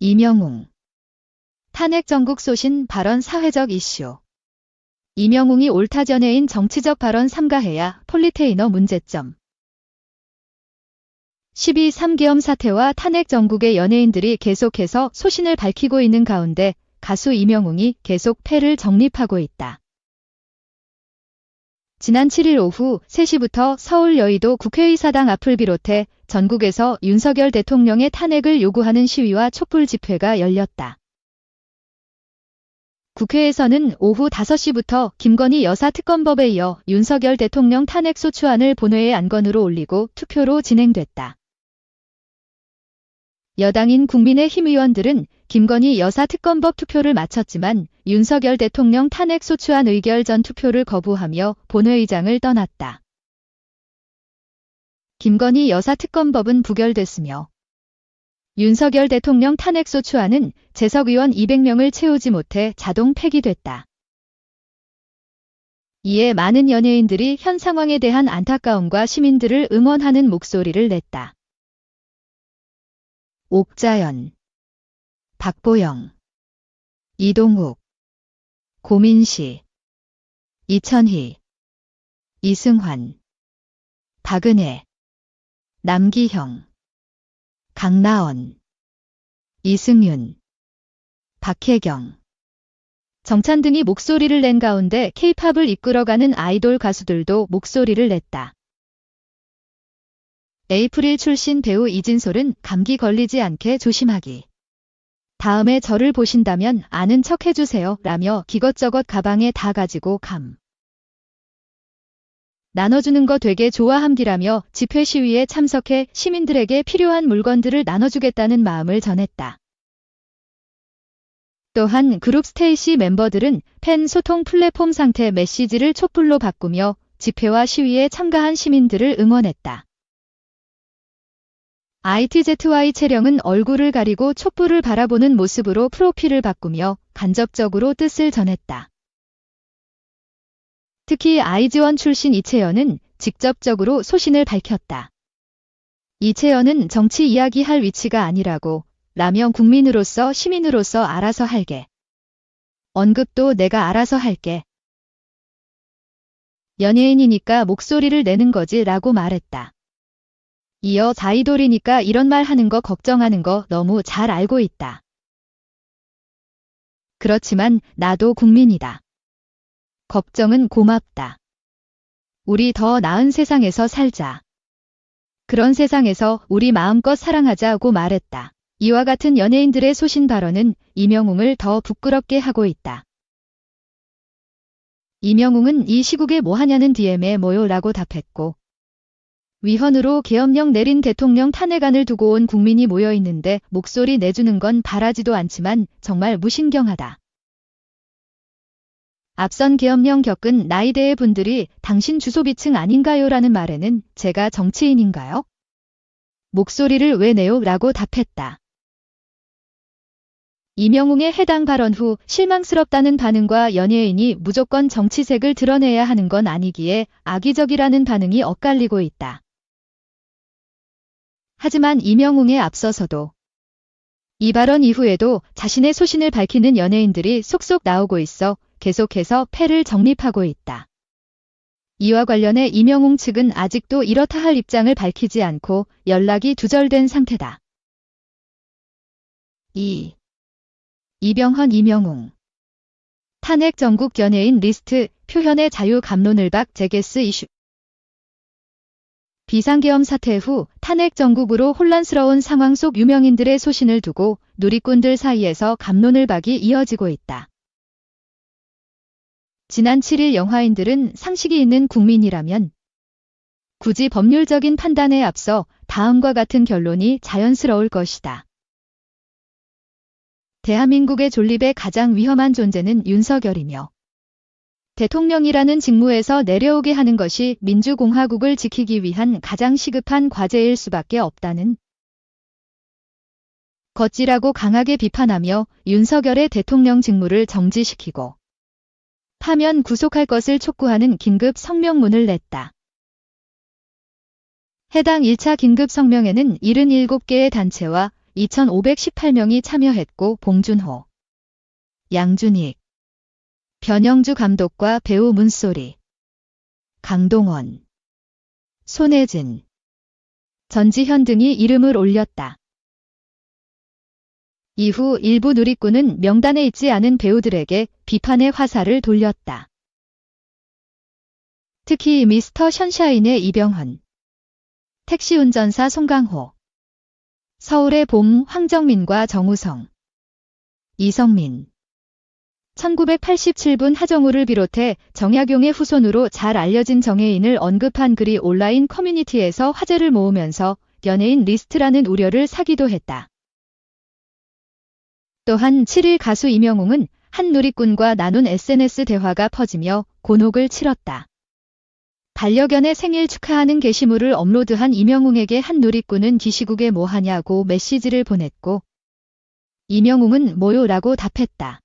이명웅. 탄핵 전국 소신 발언 사회적 이슈. 이명웅이 옳다 전해인 정치적 발언 삼가해야 폴리테이너 문제점. 12.3계엄 사태와 탄핵 전국의 연예인들이 계속해서 소신을 밝히고 있는 가운데 가수 이명웅이 계속 패를 정립하고 있다. 지난 7일 오후 3시부터 서울 여의도 국회의사당 앞을 비롯해 전국에서 윤석열 대통령의 탄핵을 요구하는 시위와 촛불 집회가 열렸다. 국회에서는 오후 5시부터 김건희 여사 특검법에 이어 윤석열 대통령 탄핵 소추안을 본회의 안건으로 올리고 투표로 진행됐다. 여당인 국민의힘 의원들은 김건희 여사 특검법 투표를 마쳤지만 윤석열 대통령 탄핵 소추안 의결 전 투표를 거부하며 본회의장을 떠났다. 김건희 여사 특검법은 부결됐으며 윤석열 대통령 탄핵 소추안은 재석 의원 200명을 채우지 못해 자동 폐기됐다. 이에 많은 연예인들이 현 상황에 대한 안타까움과 시민들을 응원하는 목소리를 냈다. 옥자연, 박보영, 이동욱, 고민시, 이천희, 이승환, 박은혜, 남기형, 강나언, 이승윤, 박혜경, 정찬 등이 목소리를 낸 가운데 K-팝을 이끌어가는 아이돌 가수들도 목소리를 냈다. 에이프릴 출신 배우 이진솔은 감기 걸리지 않게 조심하기. 다음에 저를 보신다면 아는 척 해주세요 라며 기것저것 가방에 다 가지고 나눠주는 거 되게 좋아함디라며 집회 시위에 참석해 시민들에게 필요한 물건들을 나눠주겠다는 마음을 전했다. 또한 그룹 스테이시 멤버들은 팬 소통 플랫폼 상태 메시지를 촛불로 바꾸며 집회와 시위에 참가한 시민들을 응원했다. ITZY 채령은 얼굴을 가리고 촛불을 바라보는 모습으로 프로필을 바꾸며 간접적으로 뜻을 전했다. 특히 아이즈원 출신 이채연은 직접적으로 소신을 밝혔다. 이채연은 정치 이야기할 위치가 아니라고 라며 국민으로서 시민으로서 알아서 할게. 언급도 내가 알아서 할게. 연예인이니까 목소리를 내는 거지 라고 말했다. 이어 자이돌이니까 이런 말 하는 거 걱정하는 거 너무 잘 알고 있다. 그렇지만 나도 국민이다. 걱정은 고맙다. 우리 더 나은 세상에서 살자. 그런 세상에서 우리 마음껏 사랑하자고 말했다. 이와 같은 연예인들의 소신 발언은 이명웅을 더 부끄럽게 하고 있다. 이명웅은 이 시국에 뭐 하냐는 DM에 뭐요 라고 답했고 위헌으로 계엄령 내린 대통령 탄핵안을 두고 온 국민이 모여 있는데 목소리 내주는 건 바라지도 않지만 정말 무신경하다. 앞선 계엄령 겪은 나이대의 분들이 당신 주소비층 아닌가요? 라는 말에는 제가 정치인인가요? 목소리를 왜 내요? 라고 답했다. 이명웅의 해당 발언 후 실망스럽다는 반응과 연예인이 무조건 정치색을 드러내야 하는 건 아니기에 악의적이라는 반응이 엇갈리고 있다. 하지만 이명웅에 앞서서도 이 발언 이후에도 자신의 소신을 밝히는 연예인들이 속속 나오고 있어 계속해서 패를 정립하고 있다. 이와 관련해 이명웅 측은 아직도 이렇다 할 입장을 밝히지 않고 연락이 두절된 상태다. 2. 이병헌 이명웅. 탄핵 전국 연예인 리스트, 표현의 자유 갑론을박 재게스 이슈. 비상계엄 사태 후 탄핵 전국으로 혼란스러운 상황 속 유명인들의 소신을 두고 누리꾼들 사이에서 갑론을박이 이어지고 있다. 지난 7일 영화인들은 상식이 있는 국민이라면 굳이 법률적인 판단에 앞서 다음과 같은 결론이 자연스러울 것이다. 대한민국의 존립에 가장 위험한 존재는 윤석열이며 대통령이라는 직무에서 내려오게 하는 것이 민주공화국을 지키기 위한 가장 시급한 과제일 수밖에 없다는 것이라고 강하게 비판하며 윤석열의 대통령 직무를 정지시키고 파면 구속할 것을 촉구하는 긴급 성명문을 냈다. 해당 1차 긴급 성명에는 77개의 단체와 2,518명이 참여했고 봉준호, 양준익, 변영주 감독과 배우 문소리, 강동원, 손혜진, 전지현 등이 이름을 올렸다. 이후 일부 누리꾼은 명단에 있지 않은 배우들에게 비판의 화살을 돌렸다. 특히 미스터 션샤인의 이병헌, 택시운전사 송강호, 서울의 봄 황정민과 정우성, 이성민, 1987분 하정우를 비롯해 정약용의 후손으로 잘 알려진 정해인을 언급한 글이 온라인 커뮤니티에서 화제를 모으면서 연예인 리스트라는 우려를 사기도 했다. 또한 7일 가수 임영웅은 한 누리꾼과 나눈 SNS 대화가 퍼지며 곤혹을 치렀다. 반려견의 생일 축하하는 게시물을 업로드한 임영웅에게 한 누리꾼은 기시국에 뭐하냐고 메시지를 보냈고 임영웅은 뭐요라고 답했다.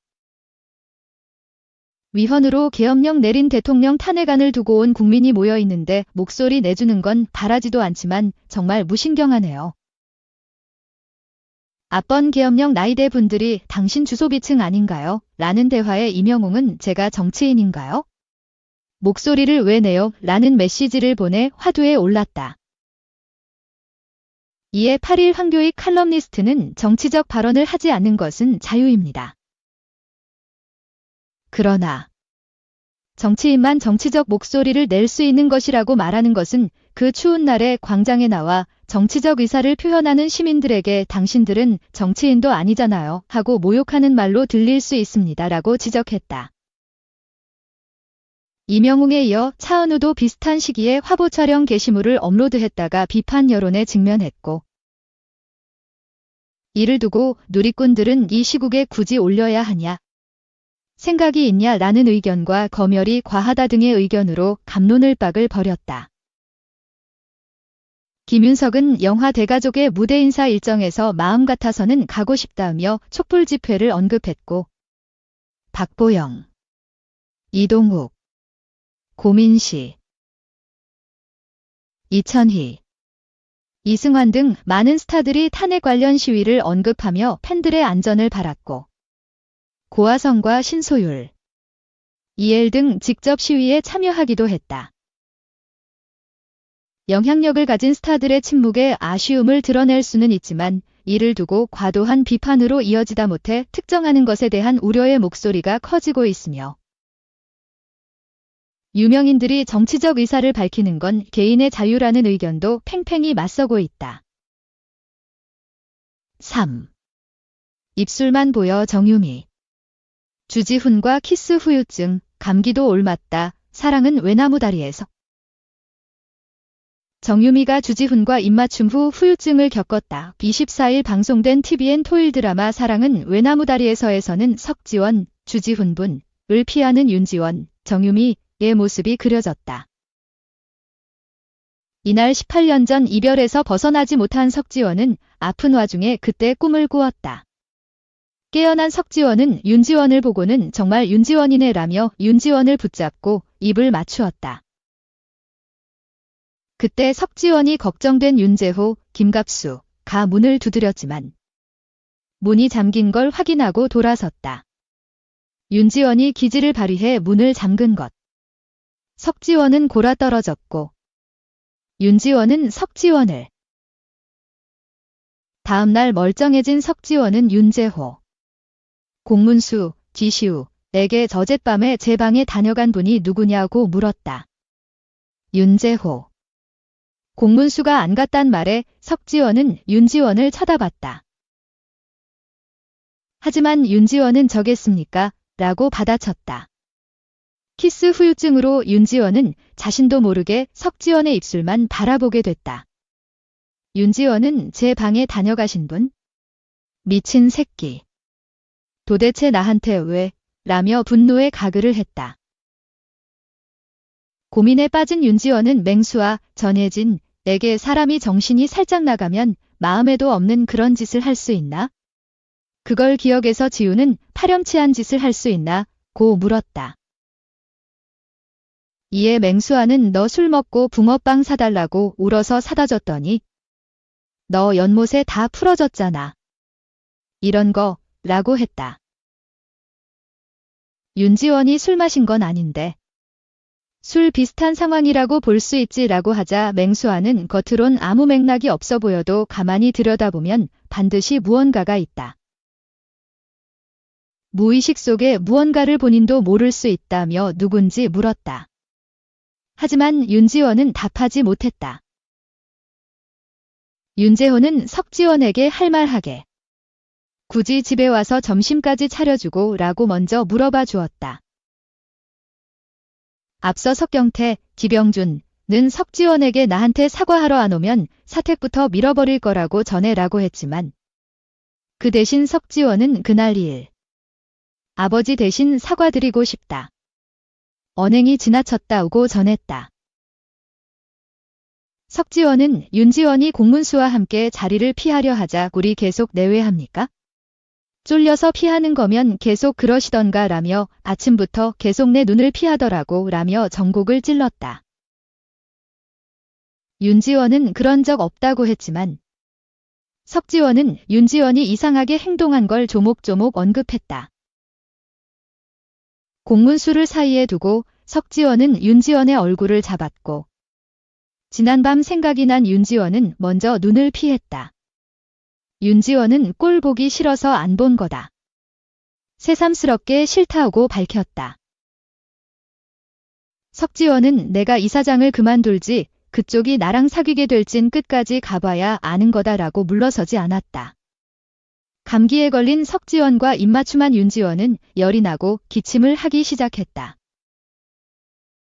위헌으로 계엄령 내린 대통령 탄핵안을 두고 온 국민이 모여있는데 목소리 내주는 건 바라지도 않지만 정말 무신경하네요. 앞번 계엄령 나이대 분들이 당신 주소비층 아닌가요? 라는 대화에 임영웅은 제가 정치인인가요? 목소리를 왜 내요? 라는 메시지를 보내 화두에 올랐다. 이에 8일 황교익 칼럼니스트는 정치적 발언을 하지 않는 것은 자유입니다. 그러나 정치인만 정치적 목소리를 낼 수 있는 것이라고 말하는 것은 그 추운 날에 광장에 나와 정치적 의사를 표현하는 시민들에게 당신들은 정치인도 아니잖아요 하고 모욕하는 말로 들릴 수 있습니다 라고 지적했다. 임영웅에 이어 차은우도 비슷한 시기에 화보 촬영 게시물을 업로드했다가 비판 여론에 직면했고 이를 두고 누리꾼들은 이 시국에 굳이 올려야 하냐? 생각이 있냐? 라는 의견과 검열이 과하다 등의 의견으로 갑론을박을 벌였다. 김윤석은 영화 대가족의 무대 인사 일정에서 마음 같아서는 가고 싶다며 촛불 집회를 언급했고 박보영, 이동욱, 고민시, 이천희, 이승환 등 많은 스타들이 탄핵 관련 시위를 언급하며 팬들의 안전을 바랐고 고아성과 신소율, 이엘 등 직접 시위에 참여하기도 했다. 영향력을 가진 스타들의 침묵에 아쉬움을 드러낼 수는 있지만 이를 두고 과도한 비판으로 이어지다 못해 특정하는 것에 대한 우려의 목소리가 커지고 있으며 유명인들이 정치적 의사를 밝히는 건 개인의 자유라는 의견도 팽팽히 맞서고 있다. 3. 입술만 보여 정유미. 주지훈과 키스 후유증, 감기도 옮았다. 사랑은 외나무다리에서. 정유미가 주지훈과 입맞춤 후 후유증을 겪었다. 24일 방송된 TVN 토일 드라마 사랑은 외나무다리에서에서는 석지원, 주지훈 분을 피하는 윤지원, 정유미의 모습이 그려졌다. 이날 18년 전 이별에서 벗어나지 못한 석지원은 아픈 와중에 그때 꿈을 꾸었다. 깨어난 석지원은 윤지원을 보고는 정말 윤지원이네 라며 윤지원을 붙잡고 입을 맞추었다. 그때 석지원이 걱정된 윤재호, 김갑수가 문을 두드렸지만 문이 잠긴 걸 확인하고 돌아섰다. 윤지원이 기지를 발휘해 문을 잠근 것. 석지원은 골아떨어졌고 윤지원은 석지원을. 다음날 멀쩡해진 석지원은 윤재호, 공문수, 지시우에게 어젯밤에 제 방에 다녀간 분이 누구냐고 물었다. 윤재호. 공문수가 안 갔단 말에 석지원은 윤지원을 쳐다봤다. 하지만 윤지원은 저겠습니까? 라고 받아쳤다. 키스 후유증으로 윤지원은 자신도 모르게 석지원의 입술만 바라보게 됐다. 윤지원은 제 방에 다녀가신 분? 미친 새끼. 도대체 나한테 왜? 라며 분노에 가글을 했다. 고민에 빠진 윤지원은 맹수와 전혜진에게 사람이 정신이 살짝 나가면 마음에도 없는 그런 짓을 할 수 있나? 그걸 기억해서 지우는 파렴치한 짓을 할 수 있나? 고 물었다. 이에 맹수아는 너 술 먹고 붕어빵 사달라고 울어서 사다 줬더니 너 연못에 다 풀어졌잖아. 이런 거, 라고 했다. 윤지원이 술 마신 건 아닌데. 술 비슷한 상황이라고 볼 수 있지라고 하자 맹수아는 겉으론 아무 맥락이 없어 보여도 가만히 들여다보면 반드시 무언가가 있다. 무의식 속에 무언가를 본인도 모를 수 있다며 누군지 물었다. 하지만 윤지원은 답하지 못했다. 윤재호는 석지원에게 할 말하게. 굳이 집에 와서 점심까지 차려주고 라고 먼저 물어봐 주었다. 앞서 석경태, 지병준는 석지원에게 나한테 사과하러 안 오면 사택부터 밀어버릴 거라고 전해라고 했지만 그 대신 석지원은 그날 일. 아버지 대신 사과드리고 싶다. 언행이 지나쳤다고 전했다. 석지원은 윤지원이 공문수와 함께 자리를 피하려 하자 우리 계속 내외합니까? 쫄려서 피하는 거면 계속 그러시던가 라며 아침부터 계속 내 눈을 피하더라고 라며 정곡을 찔렀다. 윤지원은 그런 적 없다고 했지만 석지원은 윤지원이 이상하게 행동한 걸 조목조목 언급했다. 공문수를 사이에 두고 석지원은 윤지원의 얼굴을 잡았고 지난밤 생각이 난 윤지원은 먼저 눈을 피했다. 윤지원은 꼴 보기 싫어서 안 본 거다. 새삼스럽게 싫다고 밝혔다. 석지원은 내가 이사장을 그만둘지 그쪽이 나랑 사귀게 될진 끝까지 가봐야 아는 거다라고 물러서지 않았다. 감기에 걸린 석지원과 입맞춤한 윤지원은 열이 나고 기침을 하기 시작했다.